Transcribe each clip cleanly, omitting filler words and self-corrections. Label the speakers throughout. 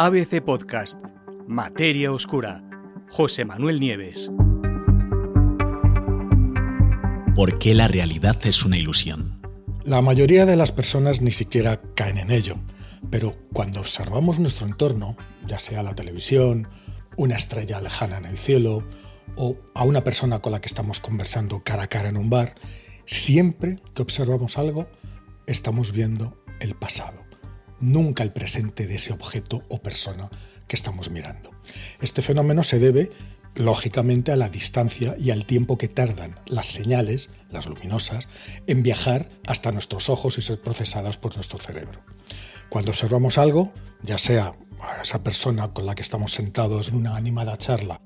Speaker 1: ABC Podcast, Materia Oscura, José Manuel Nieves.
Speaker 2: ¿Por qué la realidad es una ilusión?
Speaker 3: La mayoría de las personas ni siquiera caen en ello, pero cuando observamos nuestro entorno, ya sea la televisión, una estrella lejana en el cielo o a una persona con la que estamos conversando cara a cara en un bar, siempre que observamos algo, estamos viendo el pasado, nunca el presente de ese objeto o persona que estamos mirando. Este fenómeno se debe, lógicamente, a la distancia y al tiempo que tardan las señales, las luminosas, en viajar hasta nuestros ojos y ser procesadas por nuestro cerebro. Cuando observamos algo, ya sea a esa persona con la que estamos sentados en una animada charla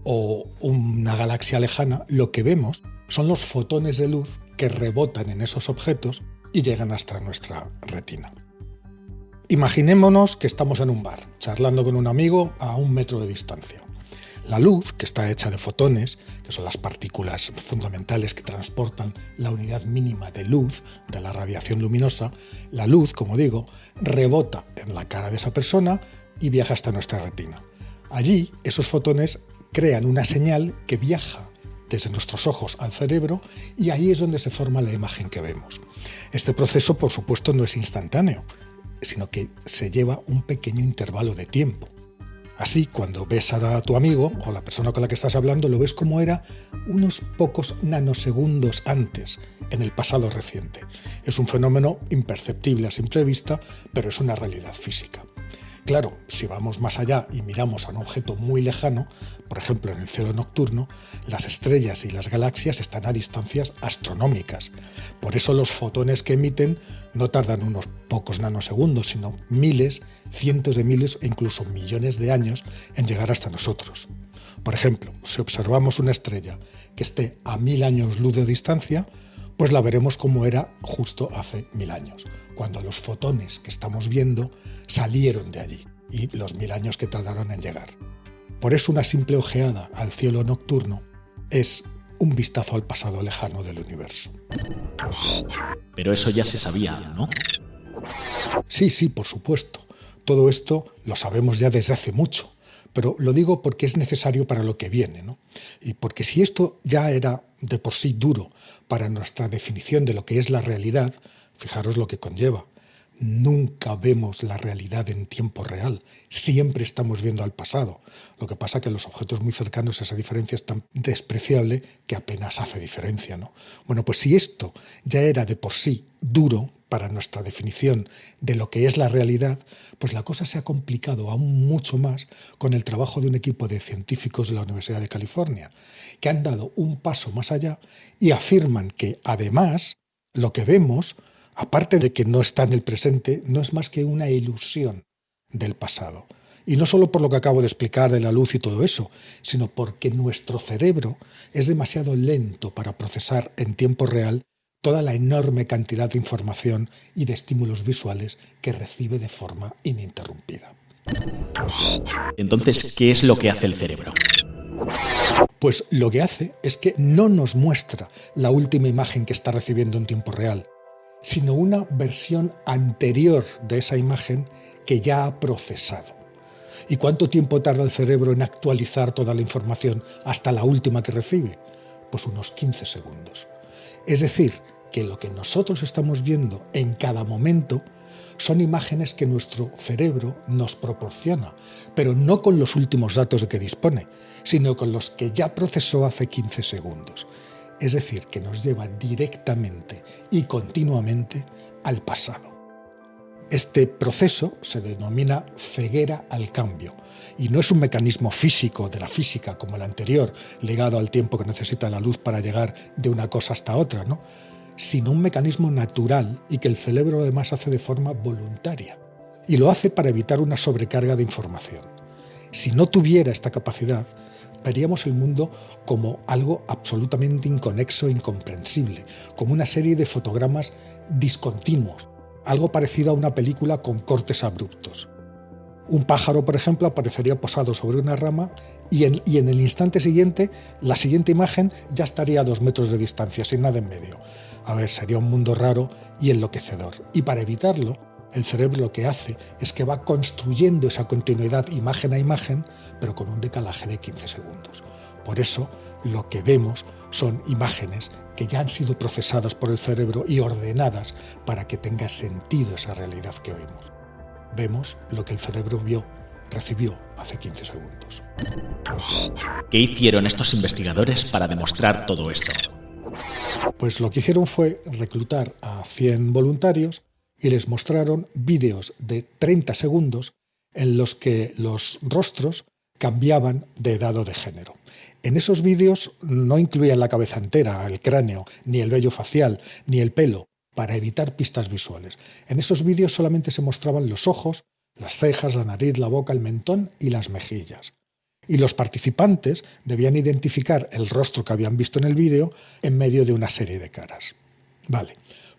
Speaker 3: o una galaxia lejana, lo que vemos son los fotones de luz que rebotan en esos objetos y llegan hasta nuestra retina. Imaginémonos que estamos en un bar, charlando con un amigo a 1 metro de distancia. La luz, que está hecha de fotones, que son las partículas fundamentales que transportan la unidad mínima de luz, de la radiación luminosa, la luz, como digo, rebota en la cara de esa persona y viaja hasta nuestra retina. Allí, esos fotones crean una señal que viaja desde nuestros ojos al cerebro y ahí es donde se forma la imagen que vemos. Este proceso, por supuesto, no es instantáneo, sino que se lleva un pequeño intervalo de tiempo. Así, cuando ves a tu amigo o la persona con la que estás hablando, lo ves como era unos pocos nanosegundos antes, en el pasado reciente. Es un fenómeno imperceptible a simple vista, pero es una realidad física. Claro, si vamos más allá y miramos a un objeto muy lejano, por ejemplo en el cielo nocturno, las estrellas y las galaxias están a distancias astronómicas. Por eso los fotones que emiten no tardan unos pocos nanosegundos, sino miles, cientos de miles e incluso millones de años en llegar hasta nosotros. Por ejemplo, si observamos una estrella que esté a 1000 años luz de distancia, pues la veremos como era justo hace 1000 años, cuando los fotones que estamos viendo salieron de allí y los 1000 años que tardaron en llegar. Por eso una simple ojeada al cielo nocturno es un vistazo al pasado lejano del universo.
Speaker 2: Pero eso ya se sabía, ¿no?
Speaker 3: Sí, por supuesto. Todo esto lo sabemos ya desde hace mucho. Pero lo digo porque es necesario para lo que viene, ¿no? Y porque si esto ya era de por sí duro para nuestra definición de lo que es la realidad, fijaros lo que conlleva. Nunca vemos la realidad en tiempo real, siempre estamos viendo al pasado. Lo que pasa es que en los objetos muy cercanos esa diferencia es tan despreciable que apenas hace diferencia, ¿no? Bueno, pues si esto ya era de por sí duro para nuestra definición de lo que es la realidad, pues la cosa se ha complicado aún mucho más con el trabajo de un equipo de científicos de la Universidad de California, que han dado un paso más allá y afirman que, además, lo que vemos, aparte de que no está en el presente, no es más que una ilusión del pasado. Y no solo por lo que acabo de explicar de la luz y todo eso, sino porque nuestro cerebro es demasiado lento para procesar en tiempo real toda la enorme cantidad de información y de estímulos visuales que recibe de forma ininterrumpida.
Speaker 2: Entonces, ¿qué es lo que hace el cerebro?
Speaker 3: Pues lo que hace es que no nos muestra la última imagen que está recibiendo en tiempo real, sino una versión anterior de esa imagen que ya ha procesado. ¿Y cuánto tiempo tarda el cerebro en actualizar toda la información hasta la última que recibe? Pues unos 15 segundos. Es decir, que lo que nosotros estamos viendo en cada momento son imágenes que nuestro cerebro nos proporciona, pero no con los últimos datos de que dispone, sino con los que ya procesó hace 15 segundos. Es decir, que nos lleva directamente y continuamente al pasado. Este proceso se denomina ceguera al cambio y no es un mecanismo físico de la física como el anterior, ligado al tiempo que necesita la luz para llegar de una cosa hasta otra, ¿no? Sino un mecanismo natural y que el cerebro además hace de forma voluntaria. Y lo hace para evitar una sobrecarga de información. Si no tuviera esta capacidad, veríamos el mundo como algo absolutamente inconexo e incomprensible, como una serie de fotogramas discontinuos, algo parecido a una película con cortes abruptos. Un pájaro, por ejemplo, aparecería posado sobre una rama y en el instante siguiente, la siguiente imagen ya estaría a 2 metros de distancia, sin nada en medio. A ver, sería un mundo raro y enloquecedor. Y para evitarlo, El cerebro lo que hace es que va construyendo esa continuidad imagen a imagen, pero con un decalaje de 15 segundos. Por eso lo que vemos son imágenes que ya han sido procesadas por el cerebro y ordenadas para que tenga sentido esa realidad que vemos. Vemos lo que el cerebro recibió hace 15 segundos.
Speaker 2: ¿Qué hicieron estos investigadores para demostrar todo esto?
Speaker 3: Pues lo que hicieron fue reclutar a 100 voluntarios y les mostraron vídeos de 30 segundos en los que los rostros cambiaban de edad o de género. En esos vídeos no incluían la cabeza entera, el cráneo, ni el vello facial, ni el pelo, para evitar pistas visuales. En esos vídeos solamente se mostraban los ojos, las cejas, la nariz, la boca, el mentón y las mejillas. Y los participantes debían identificar el rostro que habían visto en el vídeo en medio de una serie de caras. Vale,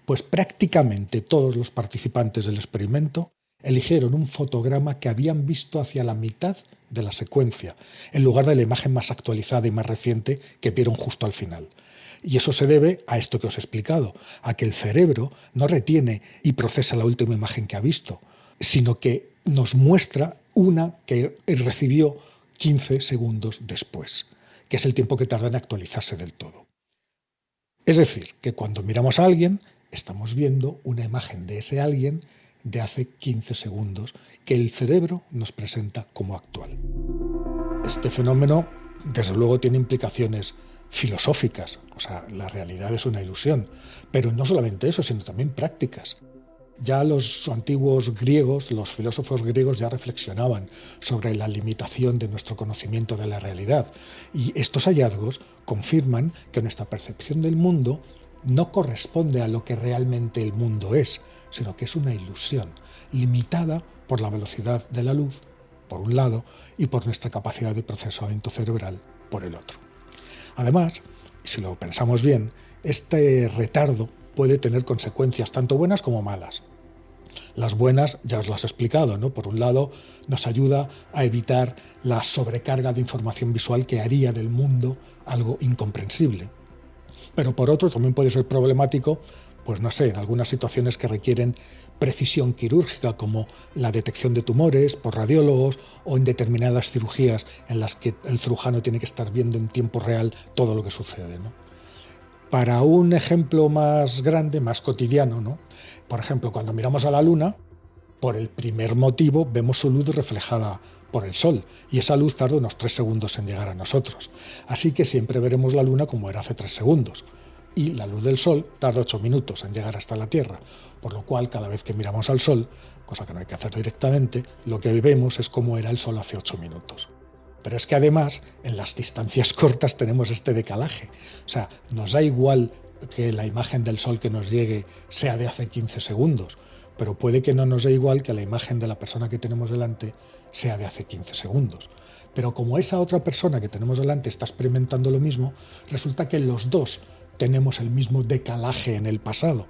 Speaker 3: pues prácticamente todos los participantes del experimento eligieron un fotograma que habían visto hacia la mitad de la secuencia, en lugar de la imagen más actualizada y más reciente que vieron justo al final. Y eso se debe a esto que os he explicado, a que el cerebro no retiene y procesa la última imagen que ha visto, sino que nos muestra una que recibió 15 segundos después, que es el tiempo que tarda en actualizarse del todo. Es decir, que cuando miramos a alguien, estamos viendo una imagen de ese alguien de hace 15 segundos que el cerebro nos presenta como actual. Este fenómeno, desde luego, tiene implicaciones filosóficas, o sea, la realidad es una ilusión, pero no solamente eso, sino también prácticas. Ya los antiguos griegos, los filósofos griegos ya reflexionaban sobre la limitación de nuestro conocimiento de la realidad, y estos hallazgos confirman que nuestra percepción del mundo no corresponde a lo que realmente el mundo es, sino que es una ilusión, limitada por la velocidad de la luz, por un lado, y por nuestra capacidad de procesamiento cerebral, por el otro. Además, si lo pensamos bien, este retardo puede tener consecuencias tanto buenas como malas. Las buenas ya os las he explicado, ¿no? Por un lado, nos ayuda a evitar la sobrecarga de información visual que haría del mundo algo incomprensible. Pero por otro, también puede ser problemático, pues no sé, en algunas situaciones que requieren precisión quirúrgica, como la detección de tumores por radiólogos o en determinadas cirugías en las que el cirujano tiene que estar viendo en tiempo real todo lo que sucede, ¿no? Para un ejemplo más grande, más cotidiano, ¿no? Por ejemplo, cuando miramos a la Luna, por el primer motivo vemos su luz reflejada por el Sol, y esa luz tarda unos 3 segundos en llegar a nosotros. Así que siempre veremos la Luna como era hace 3 segundos. Y la luz del Sol tarda 8 minutos en llegar hasta la Tierra, por lo cual cada vez que miramos al Sol, cosa que no hay que hacer directamente, lo que vemos es cómo era el Sol hace 8 minutos. Pero es que además, en las distancias cortas tenemos este decalaje. O sea, nos da igual que la imagen del Sol que nos llegue sea de hace 15 segundos, pero puede que no nos dé igual que la imagen de la persona que tenemos delante sea de hace 15 segundos. Pero como esa otra persona que tenemos delante está experimentando lo mismo, resulta que los dos tenemos el mismo decalaje en el pasado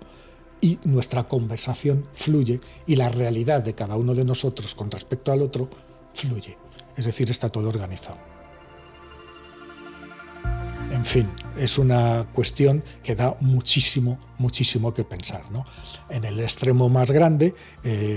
Speaker 3: y nuestra conversación fluye y la realidad de cada uno de nosotros con respecto al otro fluye. Es decir, está todo organizado. En fin, es una cuestión que da muchísimo, muchísimo que pensar, ¿no? En el extremo más grande,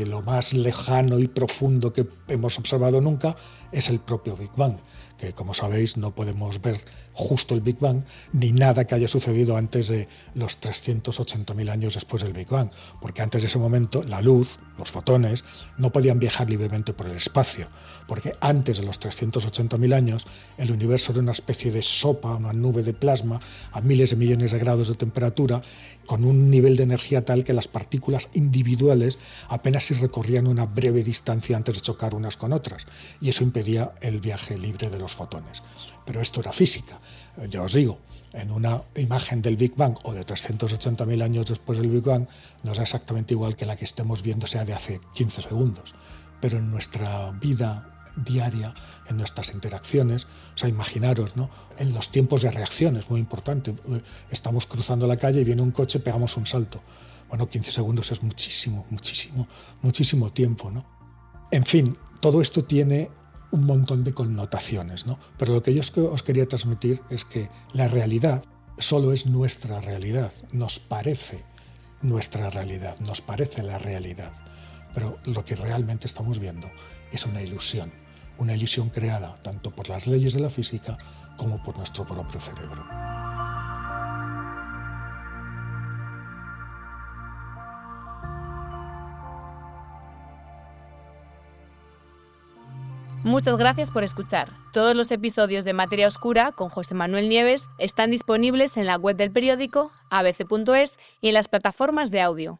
Speaker 3: lo más lejano y profundo que hemos observado nunca es el propio Big Bang, que como sabéis no podemos ver justo el Big Bang ni nada que haya sucedido antes de los 380.000 años después del Big Bang, porque antes de ese momento la luz, los fotones, no podían viajar libremente por el espacio, porque antes de los 380.000 años el universo era una especie de sopa, una nube de plasma a miles de millones de grados de temperatura, con un nivel de energía tal que las partículas individuales apenas si recorrían una breve distancia antes de chocar unas con otras, y eso impedía el viaje libre de los fotones. Pero esto era física. Ya os digo, en una imagen del Big Bang o de 380.000 años después del Big Bang nos da exactamente igual que la que estemos viendo sea de hace 15 segundos. Pero en nuestra vida diaria, en nuestras interacciones, o sea, imaginaros, ¿no? En los tiempos de reacción es muy importante. Estamos cruzando la calle y viene un coche, pegamos un salto. Bueno, 15 segundos es muchísimo, muchísimo, muchísimo tiempo, ¿no? En fin, todo esto tiene un montón de connotaciones, ¿no? Pero lo que yo os quería transmitir es que la realidad solo es nuestra realidad, nos parece nuestra realidad, nos parece la realidad. pero lo que realmente estamos viendo es una ilusión creada tanto por las leyes de la física como por nuestro propio cerebro.
Speaker 4: Muchas gracias por escuchar. Todos los episodios de Materia Oscura con José Manuel Nieves están disponibles en la web del periódico, abc.es y en las plataformas de audio.